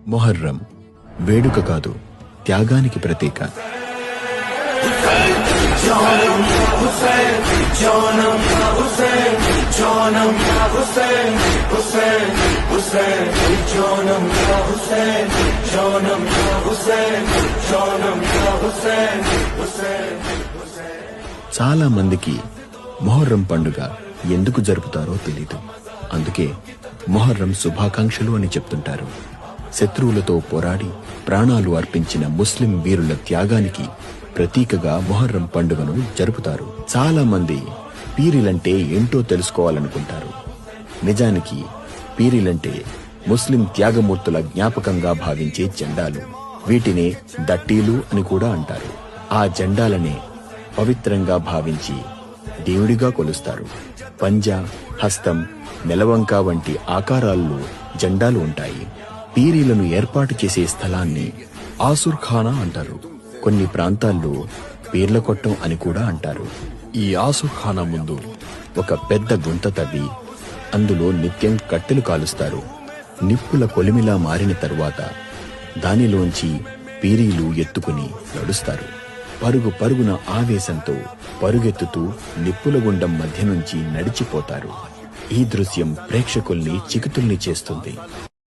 మొహర్రం వేడుక కాదు, త్యాగానికి ప్రతీక. చాలా మందికి మొహర్రం పండుగ ఎందుకు జరుపుతారో తెలీదు. అందుకే మొహర్రం శుభాకాంక్షలు అని చెప్తుంటారు. శత్రువులతో పోరాడి ప్రాణాలు అర్పించిన ముస్లిం వీరుల త్యాగానికి ప్రతీకగా మొహర్రం పండుగను జరుపుతారు. చాలా మంది పీరీలంటే ఏంటో తెలుసుకోవాలనుకుంటారు. నిజానికి పీరీలంటే ముస్లిం త్యాగమూర్తుల జ్ఞాపకంగా భావించే జెండాలు. వీటినే దట్టీలు అని కూడా అంటారు. ఆ జెండాలనే పవిత్రంగా భావించి దేవుడిగా కొలుస్తారు. పంజా, హస్తం, నెలవంక వంటి ఆకారాల్లో జెండాలు ఉంటాయి. పీరీలను ఏర్పాటు చేసే స్థలాన్ని ఆసుర్ఖానా అంటారు. కొన్ని ప్రాంతాల్లో పీర్ల కొట్టం అని కూడా అంటారు. ఈ ఆసుర్ఖానా ముందు ఒక పెద్ద గుంత తవ్వి అందులో నిత్యం కట్టెలు కాలుస్తారు. నిప్పుల కొలిమిలా మారిన తరువాత దానిలోంచి పీరీలు ఎత్తుకుని నడుస్తారు. పరుగు పరుగున ఆవేశంతో పరుగెత్తుతూ నిప్పుల గుండం మధ్య నుంచి నడిచిపోతారు. ఈ దృశ్యం ప్రేక్షకుల్ని చికితుల్ని చేస్తుంది.